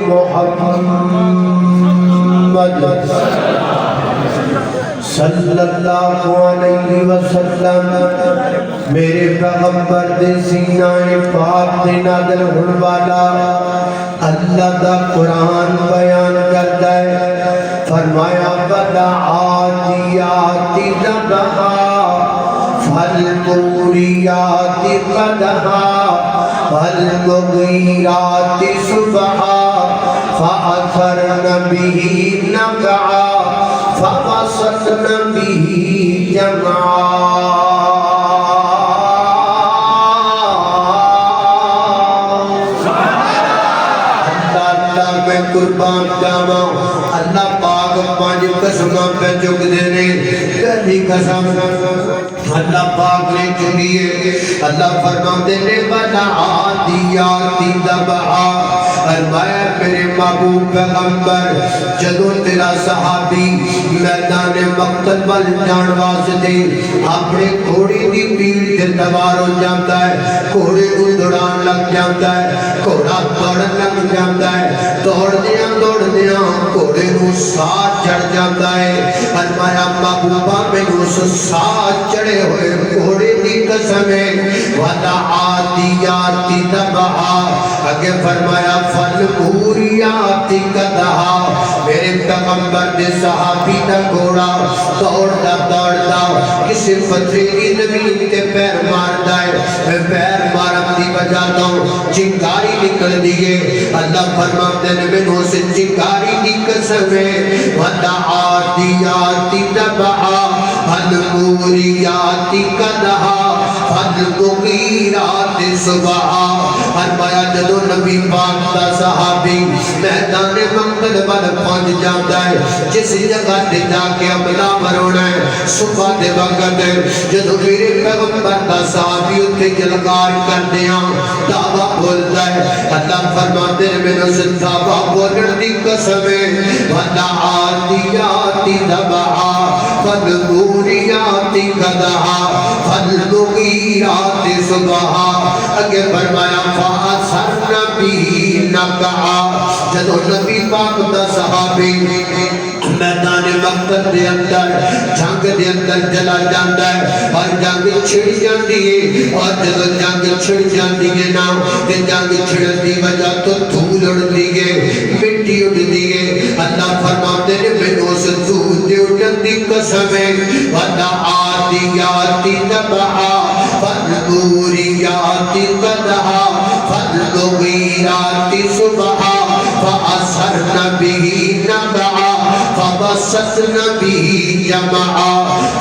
محمد صلی اللہ علیہ وسلم میرے پیغمبر دے سینہ پاک دے نازل ہون والا اللہ دا قرآن بیان کرتا ہے فرمایا وَالْعَادِيَاتِ ضَبْحًا فَالْمُورِيَاتِ قَدْحًا فَالْمُغِيرَاتِ صُبْحًا فَأَثَرْنَ بِهِ نَقْعًا فَوَسَطْنَ بِهِ جَمْعًا قربان جاواں اللہ پاک پانچ قسماں پہ چک دینے پہلی قسم اللہ پاک نے چکی ہے اللہ فرماتے نے وَالْعَادِيَاتِ ضَبْحًا فرمایا میرے محبوب پیغمبر جدوں تیرا صحابی میدان مقتل وال جان واسطے اپنے گھوڑے دی پیٹھ تے سوار ہو جاتا ہے گھوڑے کو دوڑان لگ جاتا ہے گھوڑا دوڑن لگ جاتا ہے دوڑ دیاں گھوڑے کو ساتھ چڑھ جاتا ہے فرمایا محبوبہ میں اس ساتھ چڑھے ہوئے گھوڑے دی قسم ہے وَالْعَادِيَاتِ ضَبْحًا آگے فرمایا فَالْمُورِيَاتِ قَدْحًا میرے پیغمبر دے صحابی دا گھوڑا دوڑتا کسی پتھریلی زمین تے پیر مارتا ہے پیر مارن دی وجہ تو چنگاری نکل دیئے اللہ فرماتے نے میں سے چنگاری دی قسم ہے وَالْعَادِيَاتِ ضَبْحًا فَالْمُورِيَاتِ قَدْحًا فَالْمُغِيرَاتِ صُبْحًا فرمایا جدو نبی پاک دا صحابی میدان مقتل پر پہنچ جاتا ہے جس جگہ تے جا کے عملہ مرونا ہے صبح دے وقت جدو میرے پیغمبر دا صحابی اتنے جلگار کر دیا دعویٰ بولتا ہے اللہ فرماتے ہیں میرے سے دعویٰ بولن دی قسم ہے وَالْعَادِيَاتِ ضَبْحًا فَالْمُورِيَاتِ قَدْحًا فَالْمُغِيرَاتِ صُبْحًا اگے فرمایا فَأَثَرْنَ بِهِ نَقْعًا جدو نبی پاک دا صحابی میدان مقتل دے اندر جنگ دے اندر جلا جاندہ ہے اور جنگ چھڑ جاندی ہے اور جدو جنگ چھڑ جاندی ہے نا تے جنگ چھڑ دی وجہ تو دھول اڑ دی ہے مٹی اڑ دی ہے اللہ فرماتے نے میں اس دھول دے اڑن دی قسم ہے وَالْعَادِيَاتِ ضَبْحًا فَالْمُورِيَاتِ قَدْحًا فَالْمُغِيرَاتِ صُبْحًا فَأَثَرْنَ بِهِ نَقْعًا فَوَسَطْنَ بِهِ جَمْعًا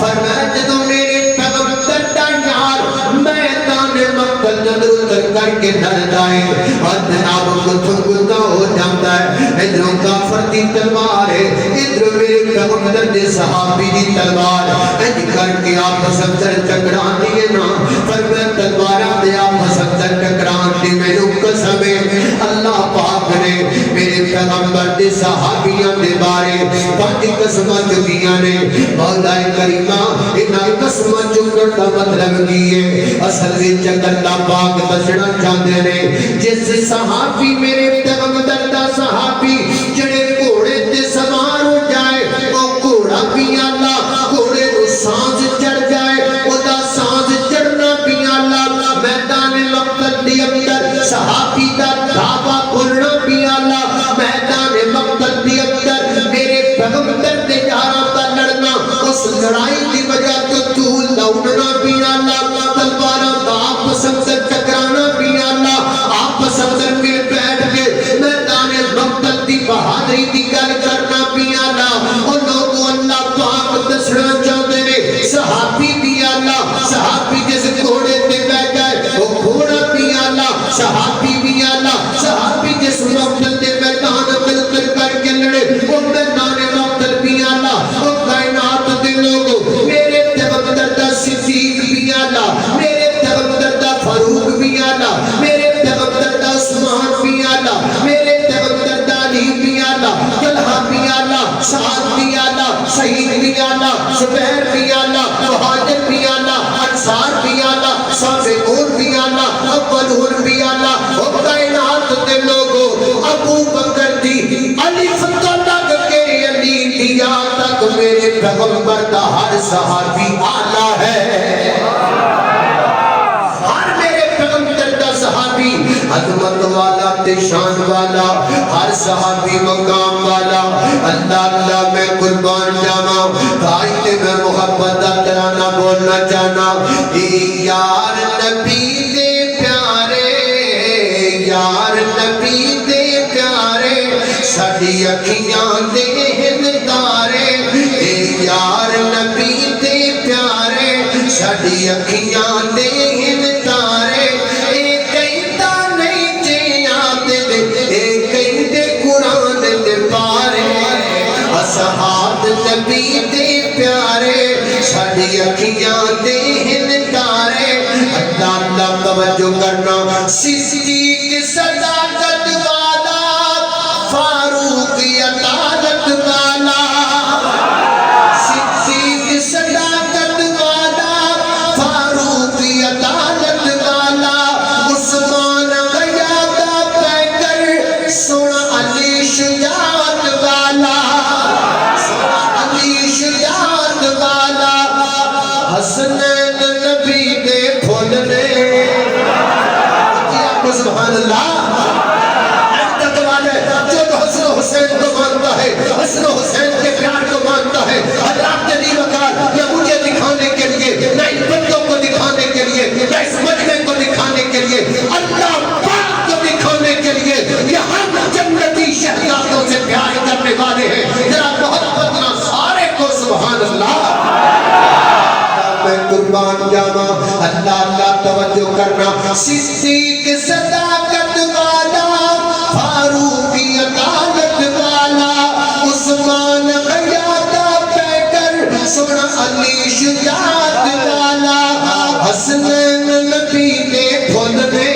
فرمایا جدو میرے پیغمبر دا یار میدان مقتل نظر اتر کر کے ڈرتا ہے اور جناب کتھن کتا ہو جاتا ہے ادھروں کافر دی تلوار ہے ادھروں میرے پیغمبر دے صحابی دی تلوار اج کر کے آپ سمجھر چکران دیئے نا فرمایا تلوارہ دے آپ سمجھر چکران دی میں قسم ہے اللہ پاک نے میرے پیغمبر دے صحابیاں دے بارے پانچ قسمہ چکیاں نے مولا کریمہ انہاں قسمہ چکر دا مطلب کیے اصل وچ اللہ پاک دسنا چاہتے نے جس صحابی میرے پیغمبر دا صحابی جڑے گھوڑے تے سوار ہو جائے او گھوڑا بھی اللہ گھوڑے نو سانس چڑھ جائے او دا سانس چڑھنا بھی اللہ میدان مقتل دی اندر صحابی دا دعویٰ بولنا بھی اللہ میدان مقتل دی اندر میرے پیغمبر دے یاراں دا لڑنا اس لڑائی دی وجہ تو دھول دوڑنا بھی اللہ تلواراں دا آپس اندر ٹکرانا بھی اللہ آپس اندر مل بیٹھ کے میدان مقتل دی بہادری دی گل کرنا بھی اللہ اور لوگوں اللہ پاک دسنا چاہتے نے صحابی بھی اللہ صحابی جس گھوڑے تے بیٹھ گئے وہ گھوڑا بھی اللہ صحابی بھی اللہ صحابی جس مقتل دے میدان مل کر کے لڑے وہ میدان مقتل بھی اللہ وہ کائنات دے لوگوں میرے پیغمبر دا صدیق بھی اللہ میرے پیغمبر دا فاروق بھی اللہ میرے پیغمبر دا عثمان بھی اللہ میرے پیغمبر دا علی بھی اللہ طلحہ بھی اللہ سعد بھی اللہ سعید بھی اللہ زبیر بھی اللہ مہاجر بھی اللہ انصار بھی اللہ سابقون بھی اللہ اولون بھی اللہ وہ کائنات دے لوگوں ابو ابو بکر دی الف تو لگ کے علی دی یا تک میرے پیغمبر دا ہر صحابی آلہ ہے. ہر میرے پیغمبر دا صحابی عظمت والا تے شان والا, ہر صحابی مقام والا. اللہ اللہ میں قربان جانا بھائی تے میں محبت دا ترانہ بولنا چاہنا. یار نبی دے پیارے, یار نبی دے پیارے, ساڈی اکھیاں دے ہندارے. یار نبی دے پیارے, ساڈی اکھیاں دے ہندارے. صحاب نبی دے پیارے, ساڈی اکھیاں دے ہندارے. اللہ اللہ توجہ کرنا. صدیق صداقت والا, فاروق عدالت والا. صدیق صداقت والا, فاروق عدالت والا. عثمان غیادہ پیکر, سونا علی شجاعت والا. حسنین نبی دے پھول نے سبحان اللہ. عدت والے جو حسن حسین کو مانتا ہے, حسن حسین کے پیار کو مانتا ہے, حضرات نے وقار نہ مجھے دکھانے کے لیے, نہ ان بندوں کو دکھانے کے لیے, نہ اس مجمع کو دکھانے کے لیے, اللہ پاک کو دکھانے کے لیے یہاں جنتی شہزادوں سے پیار کرنے والے ہیں. ذرا محبت نہ سارے کو سبحان اللہ. میں قربان جانا. اللہ اللہ توجہ کرنا. صدیق صداقت والا, فاروق عدالت والا, عثمان غیادہ پیکر, سونا علی شجاعت والا. حسنین نبی دے پھول نے,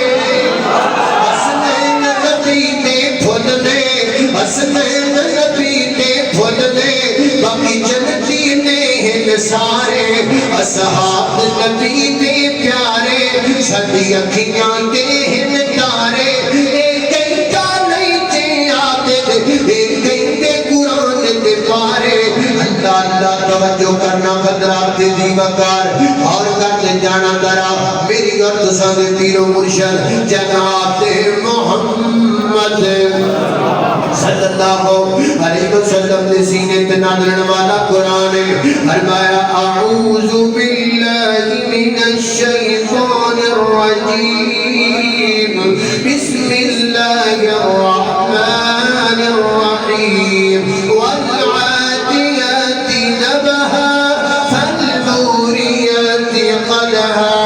حسنین نبی دے پھول نے, حسنین نبی دے پھول نے. باقی جنتی نے سارے اصحاب نبی دے پیارے, ساڈی اکھیاں دے ہندارے. ایک گھنٹہ نہیں تے آتے, ایک گھنٹے قرآن دے پارے. اللہ اللہ توجہ کرنا. حضرات دی وقار اور کرتے جانا درا میری اور تساں دے پیر و مرشد جناب محمد صلی اللہ علیہ وسلم نے سینے پہ نازلنے والا قرآن فرمایا اعوذ باللہ من الشیطان الرجیم بسم اللہ الرحمن الرحیم والعادیات ضبحا فالموریات قدحا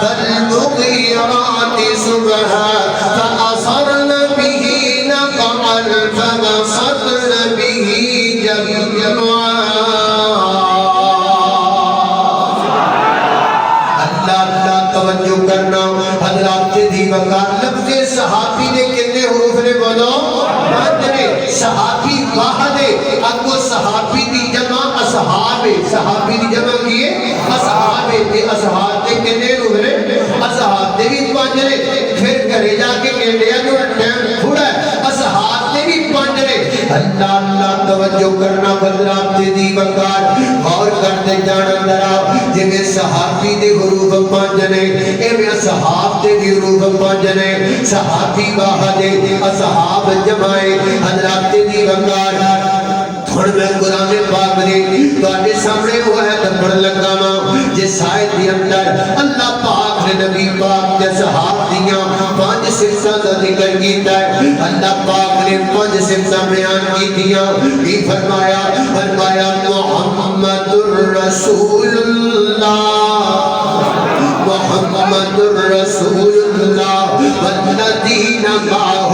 فالمغیرات صبحا فأثرن به نقعا فبسطن به جمعا. کرنا. حضرات دی وقار لفظ صحابی نے کتنے حروف نے بولو؟ 5 نے. صحابی واحد ہے. اگو صحابی دی جمع اصحاب ہے. صحابی دی جمع کیے اصحاب ہے. اصحاب نے کتنے حروف نے؟ اصحاب نے بھی 5 نے. پھر کرے جا کے کہنے جو ٹائم تھوڑا ہے, اصحاب نے بھی 5 نے. اللہ اللہ توجہ کرنا. حضرات دی وقار اور کرتے جانا درا جنہیں صحابی دے حروف 5 نے, ایویں اصحاب دے بھی حروف 5 نے. صحابی واحد ہے, اصحاب جمائے. حضرات دی وقار تھوڑ میں قرآن پاک نے تواڈے سامنے ہوا ہے تے پڑھ لگا وا. جس آیت دے اندر اللہ پاک نے نبی پاک دے صحاب دیاں 5 صفتاں دا ذکر کیتا ہے. اللہ پاک نے 5 صفتاں بیان کیتیاں. یہ فرمایا محمد الرسول اللہ, محمد الرسول اللہ والذین معه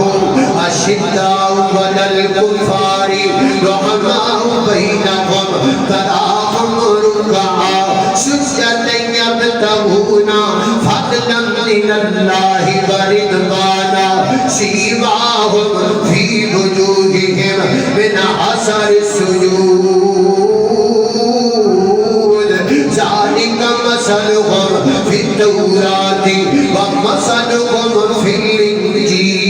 اشداء علی الکفار رحماء بینہم تراہم رکعا سجدا یبتغون فضلا من اللہ ورضوانا سیماہم فی وجوہہم من اثر السجود ذالک مثلہم فی التوراۃ ومثلہم فی الانجیل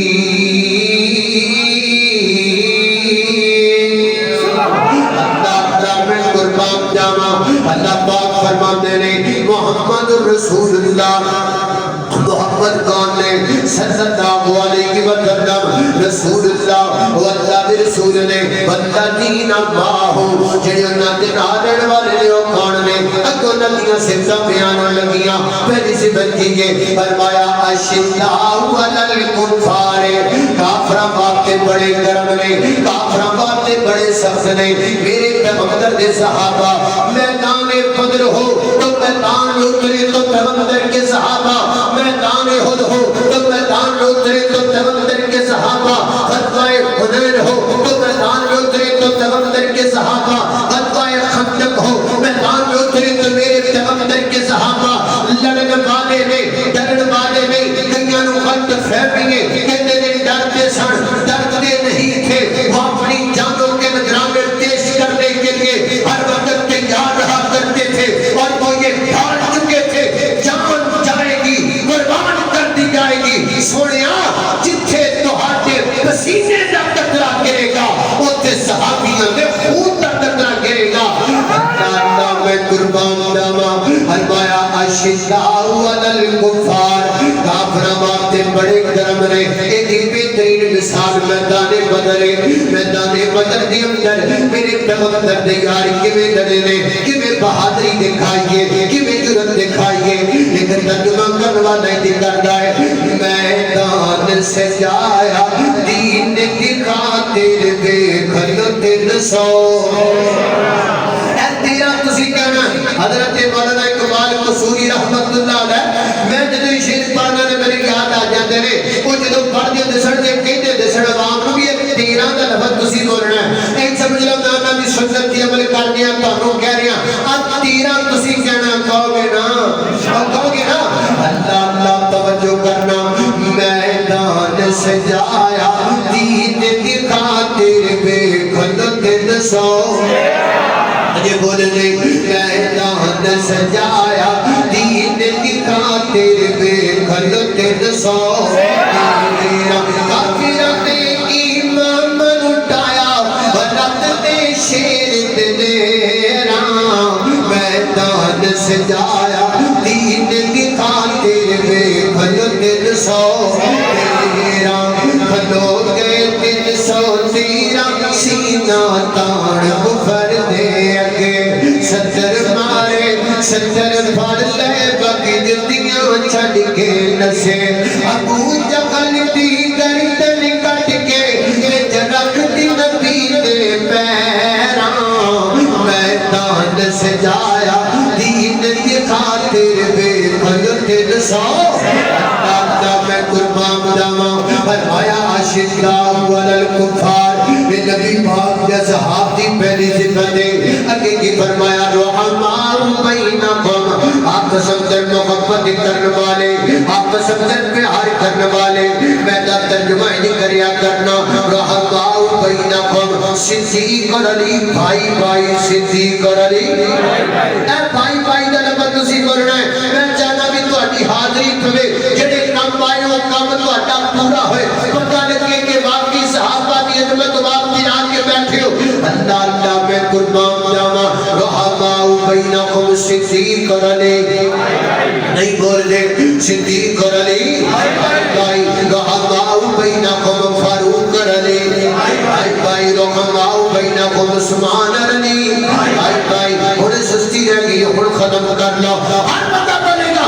فرماتے نے محمد رسول اللہ محمد کون نے صلی اللہ علیہ وسلم رسول اللہ و اللہ کے رسول نے والذین معه جڑے انہاں دے نال رہن والے نے او کون نے اگوں نبیاں صفات بیان لگیاں پہلی صفت کی فرمایا اشداء علی الکفار کافراں واسطے بڑے گرم نے کافراں واسطے بڑے سخت نے میرے پیغمبر دے صحابہ میدان بدر ہو تو میدان میں اترے تو پیغمبر کے صحابہ میدان احد ہو تو میدان میں اترے تو پیغمبر کے صحابہ غزوہ حنین ہو تو میدان میں اترے تو پیغمبر کے صحابہ غزوہ خندق ہو میدان میں اترے تو میرے پیغمبر کے صحابہ لڑن والے نے ڈرن والے نے کئیاں نوں غلط فہمی ہے کہتے نے ڈرتے سن ڈرتے نہیں تھے وہ اپنی جانوں کے نذرانے پیش کرنے کے لیے ہر وقت تیار رہا کرتے تھے اور وہ یہ ڈھال چکے تھے جان جائے گی قربان کر دی جائے گی سونیا جتھے تہاڈے پسینے دا قطرہ گرے گا اوتھے صحابیاں دے خون دا قطرہ گرے گا اللہ میں قربان جاواں فرمایا اشداء علی الکفار کافراں واسطے بڑے گرم نے ایدی بہترین مثال میدان بدر میدان بدر دے اندر میرے پیغمبر دے یار کیویں لڑے نے کیویں بہادری دکھائیے کیویں جرأت دکھائیے لیکن ترجمہ کرنے والا یہ کرتا ہے میدان سے جایا دین کی خاطر بے خلق 300 تیرا تسی کہنا حضرت مولانا اقبال قصوری رحمت اللہ علیہ میں جدو شیر پڑھنا نے میرے یاد آ جاتے نے وہ جدو پڑھ دے دسن دے کہتے دسن عوام کو بھی ایک تیرا دا لفظ تسی بولنا ہے ایک سمجھ لو میں اللہ کی سنت کی عمل کر دیا تانوں کہہ رہا اب تیرا تسی کہنا کہو گے نا اللہ اللہ توجہ کرنا میدان سجایا دین کی خاطر بے خلق 300 یہ بولے میدان سجایا دین کی خاطر بے خلق 300 کافروں نے ایمان اٹھایا بلند دے شیر دلیراں میدان سجایا دین کی خاطر بے خلق 300 کھلو گئے 300 تیرا سینہ تان بفر دے اگے ستر مارے ستر پھڑ لے باقی جتیاں چھڈ کے نسے ابو جہل دی گردن کٹ کے رکھ دی نبی دے پیراں میدان سجایا دین کی خاطر بے خلق 300 میں قربان جاواں فرمایا اشداء علی الکفار یہ نبی پاک کے صحابہ دی پہلی صفت ہے اگے کی فرمایا رحماء بینکم آپس میں محبت کرنے والے آپس میں پیار کرنے والے میں دا ترجمہ نہیں کریا کرنا رحماء بینکم صدیق علی بھائی بھائی صدیق علی اے بھائی بھائی دا لفظ تسی بولنا ہے میں چاہنا بھی تہاڈی حاضری پوے جڑے کام آئے وہ کام تہاڈا پورا ہوئے پتہ لگے کہ واقعی صحابہ دی عظمت واقعی آ کے بیٹھے ہو اللہ اللہ میں قربان جاواں رحماء بینکم صدیق علی نہیں بول دے صدیق علی بھائی رحماء بینکم فاروق علی بھائی رحماء بینکم عثمان علی بھائی ہن سستی رہ گئی ہن ختم کر لو ہر بندہ بولے گا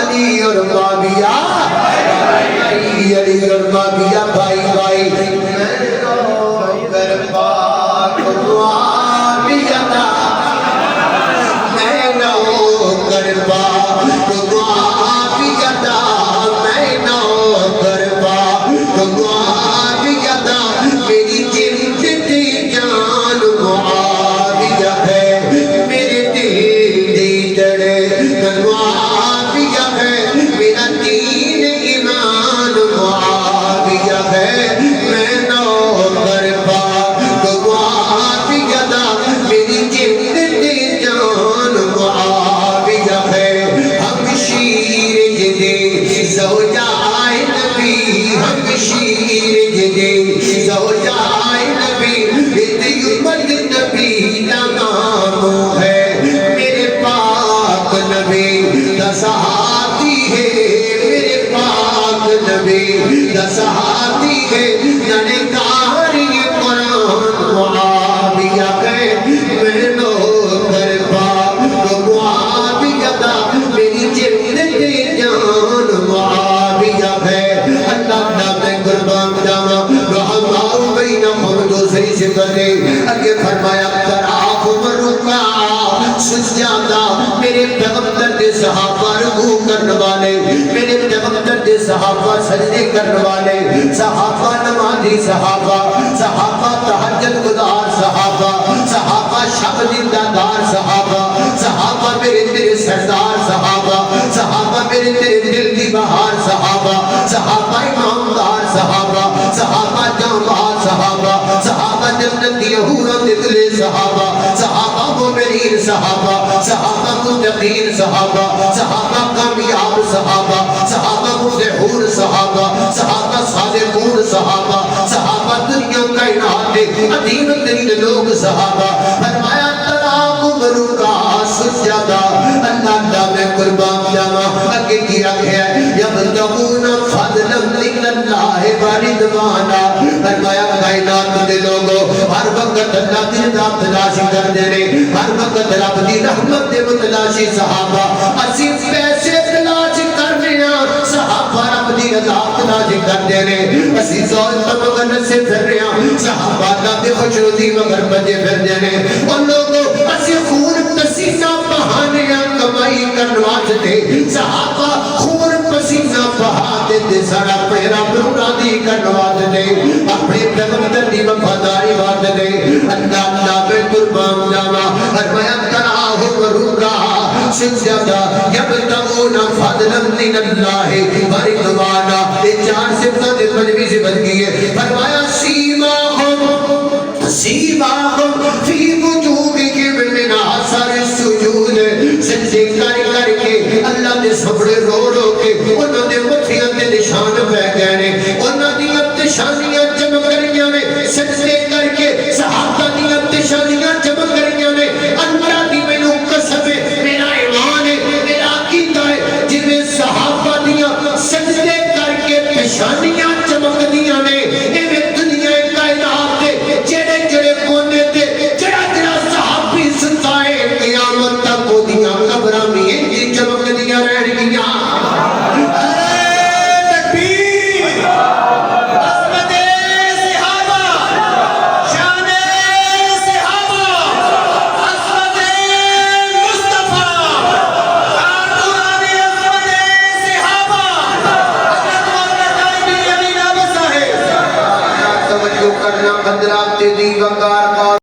علی اور معاویہ علی اور معاویہ بھائی بھائی میں رو کر پاک معاویہ دا میں رو کر پاک معاویہ دا میں رو کر پاک معاویہ دا میری جن دی جان معاویہ ہے میرے دل دی جڑے معاویہ ہے میرا دین ایمان معاویہ ہے دا صحابی ہے ننکاری قرآن معاویہ ہے میں نو کر پا معاویہ دا میری جلد جان معاویہ ہے اللہ دا میں قربان جانا رحمہ بین خردو صحیح سے کرے اگے فرمایا تراف مرکا سجادہ میرے پیغمبر دے صحابہ رکوع کرنے والے میرے پیغمبر دے صحابہ سجدے کرنے والے صحابہ نمازی صحابہ صحابہ تہجد گزار صحابہ صحابہ شب زندہ دار صحابہ صحابہ میرے تیرے سردار صحابہ صحابہ میرے تیرے دل دی بہار صحابہ صحابہ امامدار صحابہ صحابہ جامعات صحابہ صحابہ جنتی حورت دلے صحابہ صحابہ مومنین صحابہ صحابہ متقین صحابہ صحابہ کامیاب صحابہ صحابہ مفلحون صحابہ صحابہ صادقون صحابہ صحابہ دنیا کائنات کے عظیم ترین لوگ صحابہ فرمایا تراق مرکا سجدہ اللہ میں قربان جانا اگے کی رکھے یبتغون فضلا من اللہ ورضوانا فرمایا کائنات دے لوگوں ہر وقت اللہ کی ذات تلاشی کر دینے ہر وقت رب دی رحمت دے متلاشی صحابہ اسی پیسے تلاش کرنے صحابہ رب دی رضا تلاش کر دینے اسی زوج مگر سے پھر رہے صحابہ رب دی خوشنودی مگر بجے پھر دینے ان لوگوں اسی خون پسینہ بہانے کمائی کرنوات دے صحابہ خون پسینہ بہاتے دے سارا اپنے رب راضی کرنوات دے اپنے پیغمبر دی وفاداری وعد دے اللہ میں قربان جانا فرمایا تراہ ورکا سجدہ یبتغون فضلا من اللہ ورضوانا یہ چار صفتوں دے مجموعی سے بن گئی ہے فرمایا سیماہم فی وجوہہم من اثر السجود سجدے کر کے اللہ دے سبڑے رو رو کے انہوں نے مٹھیاں دے نشان پہ گئے نے انہوں نے ابتشانیاں چمک رہیاں نے سجدے کر کے صحابہ دی ابتشانیاں چمک رہیاں نے اللہ دی میں نو قسم ہے میرا ایمان ہے میرا عقیدہ ہے جنہیں صحابہ دیاں سجدے کر کے پیشانیاں چمک دیاں نے ایویں دنیا کائنات دے جڑے جڑے کونے تے جڑا جڑا صحابی ستائے قیامت تک وہ دیاں قبراں میں انج چمک دیاں رہ گیاں کرنا قدرات دی وقار